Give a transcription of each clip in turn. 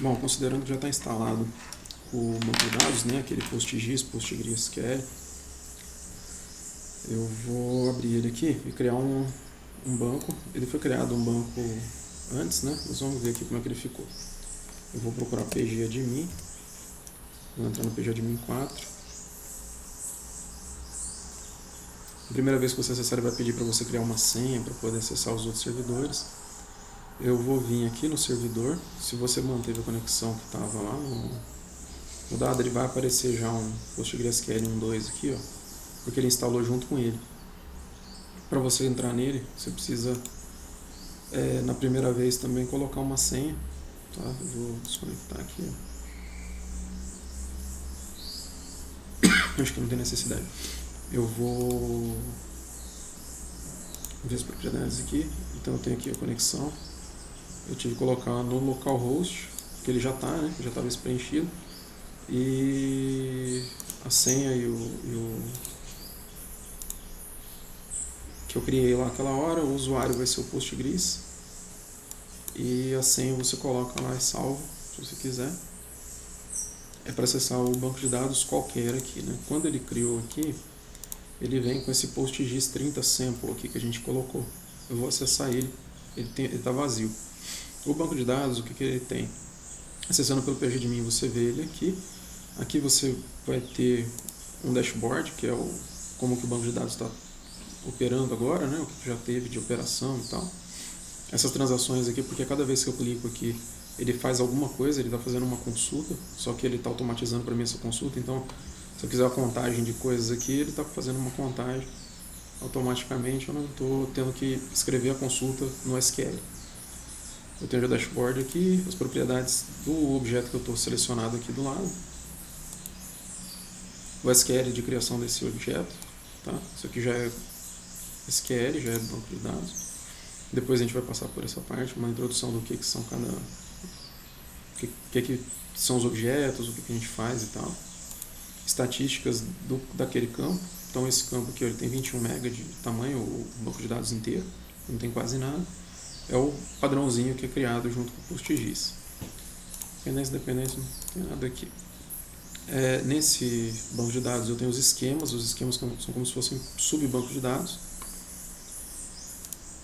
Bom, considerando que já está instalado o banco de dados, né, aquele PostGIS, PostgreSQL, eu vou abrir ele aqui e criar um banco. Ele foi criado um banco antes, né? Nós vamos ver aqui como é que ele ficou. Eu vou procurar pgadmin, vou entrar no pgadmin 4. A primeira vez que você acessar, ele vai pedir para você criar uma senha para poder acessar os outros servidores. Eu vou vir aqui no servidor. Se você manteve a conexão que estava lá no dado, ele vai aparecer já um PostgreSQL 1.2 aqui, ó, porque ele instalou junto com ele. Para você entrar nele, você precisa, na primeira vez também, colocar uma senha. Tá? Eu vou desconectar aqui. Ó. Acho que não tem necessidade. Eu vou ver as propriedades aqui. Então eu tenho aqui a conexão. Eu tive que colocar no localhost, que ele já está, né? Já estava preenchido. E a senha e o que eu criei lá aquela hora, o usuário vai ser o Postgres. E a senha você coloca lá e salva, se você quiser. É para acessar o banco de dados qualquer aqui, né? Quando ele criou aqui, ele vem com esse PostGIS 30 sample aqui que a gente colocou. Eu vou acessar ele, ele está vazio. O banco de dados, o que ele tem? Acessando pelo pgadmin, você vê ele aqui. Aqui você vai ter um dashboard, que é como que o banco de dados está operando agora, né? O que já teve de operação e tal. Essas transações aqui, porque cada vez que eu clico aqui, ele faz alguma coisa, ele está fazendo uma consulta, só que ele está automatizando para mim essa consulta. Então, se eu quiser a contagem de coisas aqui, ele está fazendo uma contagem automaticamente, eu não estou tendo que escrever a consulta no SQL. Eu tenho o dashboard aqui, as propriedades do objeto que eu estou selecionado aqui do lado. O SQL de criação desse objeto. Tá? Isso aqui já é SQL, já é banco de dados. Depois a gente vai passar por essa parte, uma introdução do que são cada... O que são os objetos, o que a gente faz e tal. Estatísticas daquele campo. Então esse campo aqui ele tem 21 MB de tamanho, o banco de dados inteiro, não tem quase nada. É o padrãozinho que é criado junto com o PostGIS. Dependência, não tem nada aqui. Nesse banco de dados eu tenho os esquemas são como se fossem subbancos de dados.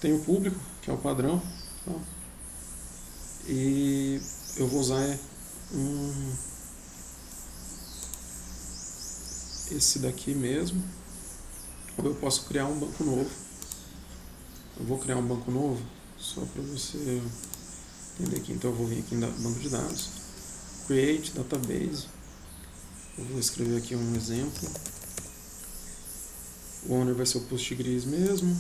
Tem o público, que é o padrão. Tá? E eu vou usar esse daqui mesmo. Ou eu posso criar um banco novo. Eu vou criar um banco novo só para você entender aqui. Então eu vou vir aqui no banco de dados, Create Database. Eu vou escrever aqui um exemplo. O owner vai ser o Postgres mesmo.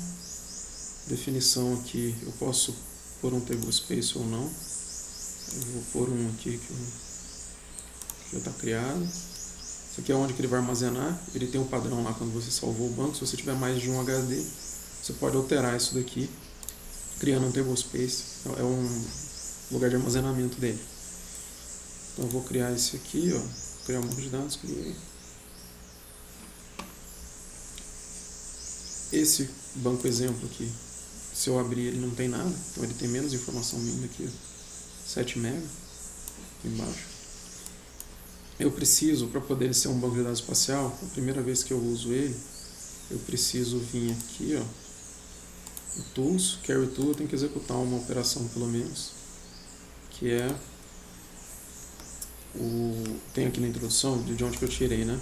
Definição aqui, eu posso pôr um tablespace ou não. Eu vou pôr um aqui que já está criado. Isso aqui é onde que ele vai armazenar. Ele tem um padrão lá quando você salvou o banco. Se você tiver mais de um HD, você pode alterar isso daqui, criando um tablespace. É um lugar de armazenamento dele. Então eu vou criar esse aqui, ó. Criar um banco de dados, criei. Esse banco exemplo aqui, se eu abrir ele não tem nada, então ele tem menos informação ainda aqui, 7 MB aqui embaixo. Eu preciso, para poder ser um banco de dados espacial, a primeira vez que eu uso ele, eu preciso vir aqui, ó, o Tools, Carry Tool, eu tenho que executar uma operação pelo menos, que é tem aqui na introdução de onde que eu tirei, né?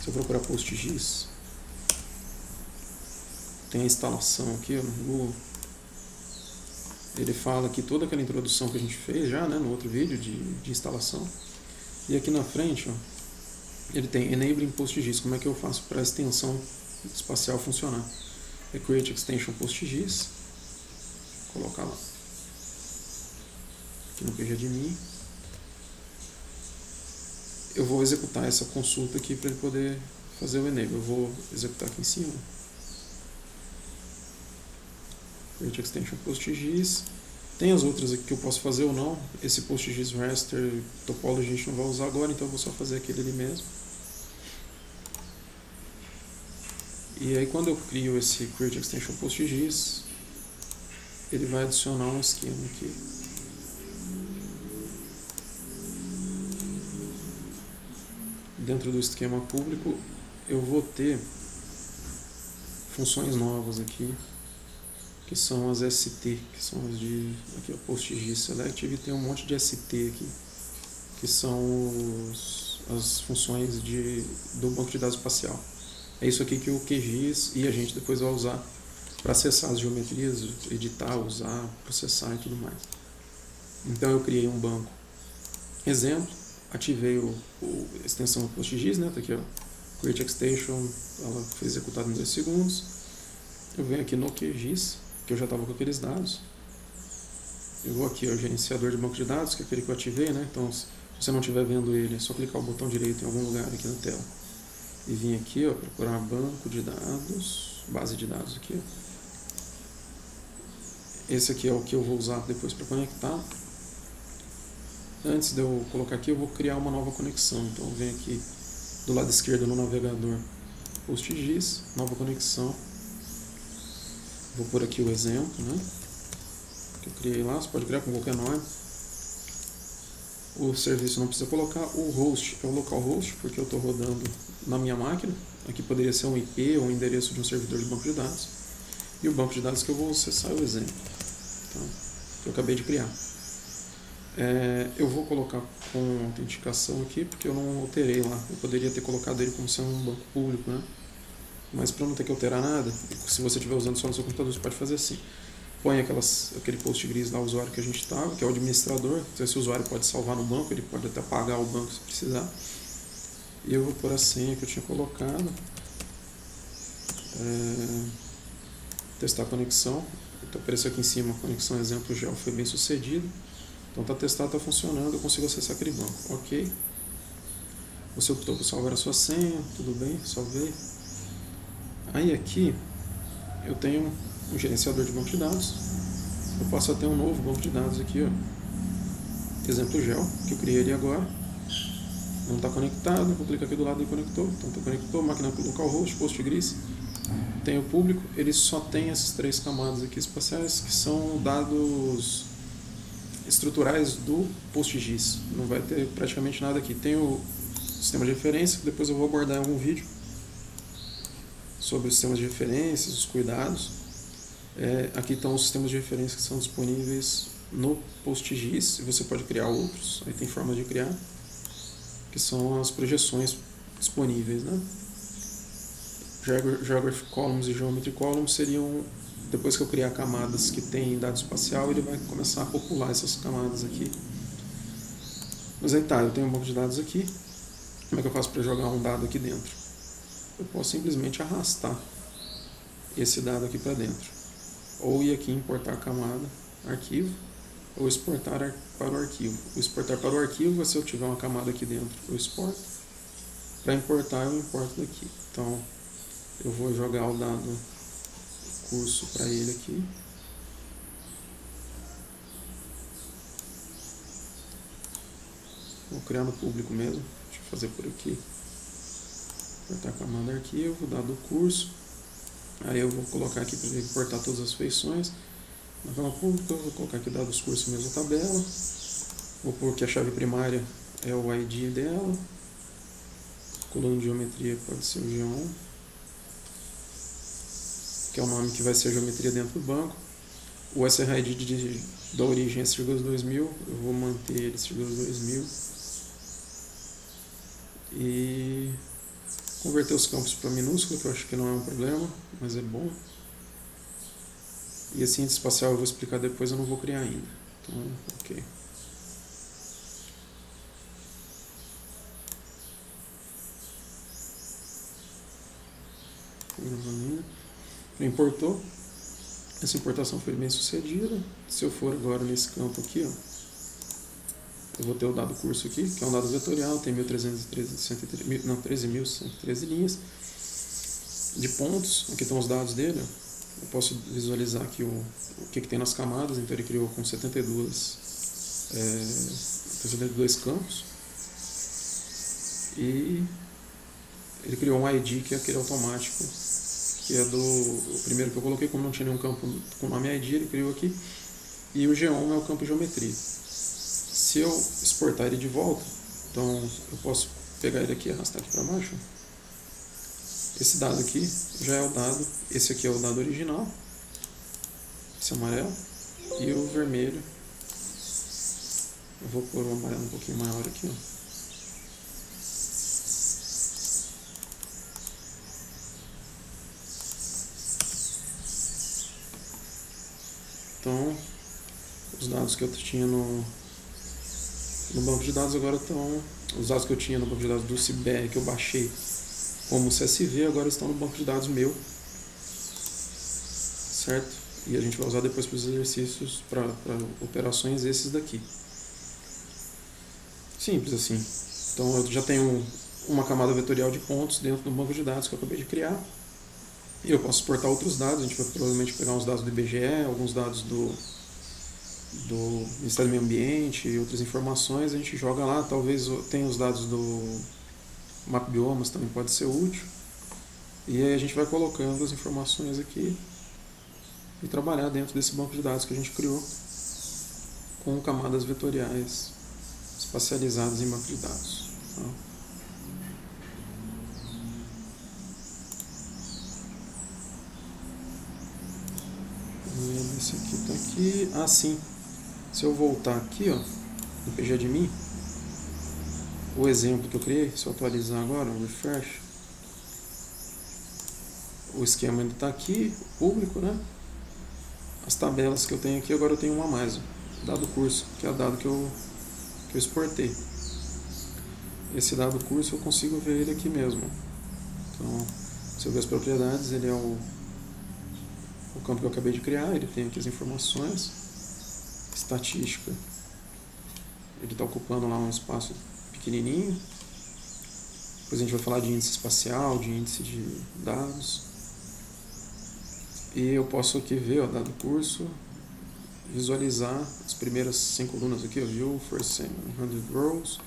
Se eu procurar PostGIS, tem a instalação aqui, ó, no Google. Ele fala aqui toda aquela introdução que a gente fez já, né, no outro vídeo de instalação. E aqui na frente, ó, ele tem Enabling PostGIS. Como é que eu faço para a extensão espacial funcionar? É Create Extension PostGIS. Vou colocar lá. Aqui no pgadmin. Eu vou executar essa consulta aqui para ele poder fazer o enable. Eu vou executar aqui em cima. Create Extension PostGIS. Tem as outras aqui que eu posso fazer ou não. Esse PostGIS Raster Topology a gente não vai usar agora, então eu vou só fazer aquele ali mesmo. E aí quando eu crio esse Create Extension PostGIS, ele vai adicionar um esquema aqui. dentro do esquema público, eu vou ter funções novas aqui, que são as ST, que são as de aqui, o PostGIS Select, e tem um monte de ST aqui, que são as funções do banco de dados espacial. É isso aqui que o QGIS e a gente depois vai usar para acessar as geometrias, editar, usar, processar e tudo mais. Então eu criei um banco exemplo, ativei a extensão PostGIS, né? Tá aqui, ó, Create Extension, ela foi executada em 2 segundos. Eu venho aqui no QGIS, que eu já estava com aqueles dados. Eu vou aqui ao gerenciador de banco de dados, que é aquele que eu ativei, né? Então, se você não estiver vendo ele, é só clicar o botão direito em algum lugar aqui na tela. E vim aqui, ó, procurar banco de dados, base de dados aqui. Esse aqui é o que eu vou usar depois para conectar. Antes de eu colocar aqui, eu vou criar uma nova conexão. Então, eu venho aqui do lado esquerdo no navegador, PostGIS, nova conexão. Vou pôr aqui o exemplo, né, que eu criei lá. Você pode criar com qualquer nome. O serviço não precisa colocar. O host é o localhost, porque eu estou rodando na minha máquina. Aqui poderia ser um IP ou um endereço de um servidor de banco de dados. E o banco de dados que eu vou acessar é o exemplo, tá, que eu acabei de criar. Eu vou colocar com autenticação aqui, porque eu não alterei lá. Eu poderia ter colocado ele como sendo um banco público, né? Mas para não ter que alterar nada, se você estiver usando só no seu computador, você pode fazer assim. Põe aquele PostGIS lá, o usuário que a gente estava, que é o administrador. Então, esse usuário pode salvar no banco, ele pode até pagar o banco se precisar. E eu vou pôr a senha que eu tinha colocado. Testar a conexão. Então, apareceu aqui em cima, a conexão exemplo gel foi bem sucedida. Então está testado, está funcionando, eu consigo acessar aquele banco. Ok. Você optou por salvar a sua senha, tudo bem, salvei. Aí aqui eu tenho um gerenciador de banco de dados. Eu passo a ter um novo banco de dados aqui, ó. Exemplo gel, que eu criei ele agora. Não está conectado, vou clicar aqui do lado e conectou. Então está conectou, máquina localhost, PostGIS. Tem o público, ele só tem essas 3 camadas aqui espaciais, que são dados estruturais do PostGIS. Não vai ter praticamente nada aqui. Tem o sistema de referência, que depois eu vou abordar em algum vídeo sobre os sistemas de referências, os cuidados. Aqui estão os sistemas de referência que são disponíveis no PostGIS, e você pode criar outros, aí tem formas de criar, que são as projeções disponíveis, né? Geographic Columns e Geometry Columns seriam, depois que eu criar camadas que tem dado espacial, ele vai começar a popular essas camadas aqui. Mas aí tá, eu tenho um banco de dados aqui. Como é que eu faço para jogar um dado aqui dentro? Eu posso simplesmente arrastar esse dado aqui para dentro. Ou ir aqui importar a camada, arquivo, ou exportar para o arquivo. O exportar para o arquivo é se eu tiver uma camada aqui dentro, eu exporto. Para importar, eu importo daqui. Então, eu vou jogar o dado curso para ele aqui. Vou criar no público mesmo. Deixa eu fazer por aqui. Importar a camada arquivo, dado curso. Aí eu vou colocar aqui para importar todas as feições. Na camada pública, eu vou colocar aqui dados curso mesmo, a tabela. Vou pôr que a chave primária é o ID dela. Coluna de geometria pode ser o G1, que é o nome que vai ser a geometria dentro do banco. O SRID da origem é /2000, eu vou manter ele /2000. E converter os campos para minúsculo, que eu acho que não é um problema, mas é bom. E a ciência espacial eu vou explicar depois, eu não vou criar ainda. Então, ok. Importou. Essa importação foi bem sucedida. Se eu for agora nesse campo aqui, ó, eu vou ter o dado curso aqui, que é um dado vetorial, tem 13.113 linhas de pontos. Aqui estão os dados dele. Eu posso visualizar aqui o que tem nas camadas. Então ele criou com 72 campos. E ele criou um ID, que é aquele automático, que é o primeiro que eu coloquei. Como não tinha nenhum campo com nome ID, ele criou aqui. E o G1 é o campo de geometria. Se eu exportar ele de volta, então eu posso pegar ele aqui e arrastar aqui para baixo, esse dado aqui já é o dado, esse aqui é o dado original, esse amarelo, e o vermelho, eu vou pôr o amarelo um pouquinho maior aqui, ó. Então, os dados que eu tinha no banco de dados agora estão... Os dados que eu tinha no banco de dados do CIBR que eu baixei como CSV agora estão no banco de dados meu. Certo? E a gente vai usar depois para os exercícios, para operações esses daqui. Simples assim. Então eu já tenho uma camada vetorial de pontos dentro do banco de dados que eu acabei de criar. E eu posso exportar outros dados, a gente vai provavelmente pegar uns dados do IBGE, alguns dados do Ministério do Meio Ambiente e outras informações, a gente joga lá, talvez tenha os dados do Map Biomas, também pode ser útil. E aí a gente vai colocando as informações aqui e trabalhar dentro desse banco de dados que a gente criou com camadas vetoriais espacializadas em banco de dados. Tá? Esse aqui está aqui. Ah, sim. Se eu voltar aqui, ó, no PGAdmin, o exemplo que eu criei, se eu atualizar agora, refresh, o esquema ainda está aqui, público, né? As tabelas que eu tenho aqui, agora eu tenho uma a mais, ó, dado curso, que é o dado que eu exportei. Esse dado curso eu consigo ver ele aqui mesmo. Então, se eu ver as propriedades, ele é o campo que eu acabei de criar, ele tem aqui as informações, estatística, ele está ocupando lá um espaço pequenininho. Depois a gente vai falar de índice espacial, de índice de dados. E eu posso aqui ver, ó, dado curso, visualizar as primeiras 100 colunas aqui, ó, view, first 100 rows.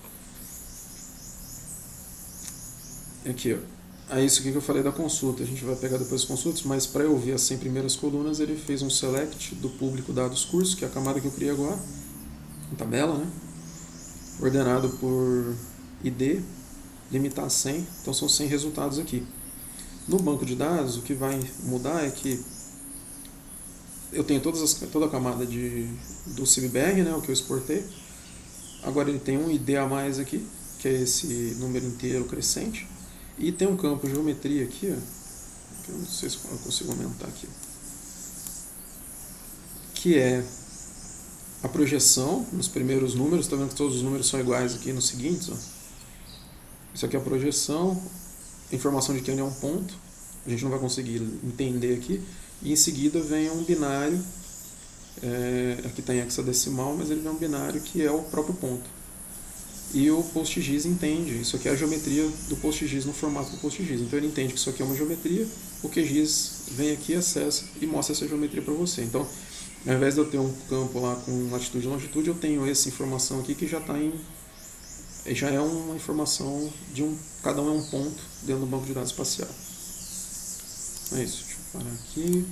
Aqui, ó. É isso aqui que eu falei da consulta. A gente vai pegar depois as consultas, mas para eu ver as 100 primeiras colunas, ele fez um select do público dados cursos, que é a camada que eu criei agora, uma tabela, né? Ordenado por ID, limitar a 100, então são 100 resultados aqui. No banco de dados, o que vai mudar é que eu tenho toda a camada do CIBR, né, o que eu exportei. Agora ele tem um ID a mais aqui, que é esse número inteiro crescente. E tem um campo geometria aqui, ó, que eu não sei se eu consigo aumentar aqui, que é a projeção nos primeiros números. Está vendo que todos os números são iguais aqui nos seguintes, ó. Isso aqui é a projeção, informação de que ele é um ponto, a gente não vai conseguir entender aqui. E em seguida vem um binário, aqui está em hexadecimal, mas ele vem um binário que é o próprio ponto. E o PostGIS entende, isso aqui é a geometria do PostGIS no formato do PostGIS. Então ele entende que isso aqui é uma geometria, o QGIS vem aqui, acessa e mostra essa geometria para você. Então, ao invés de eu ter um campo lá com latitude e longitude, eu tenho essa informação aqui que já é uma informação de cada um é um ponto dentro do banco de dados espacial. É isso, deixa eu parar aqui.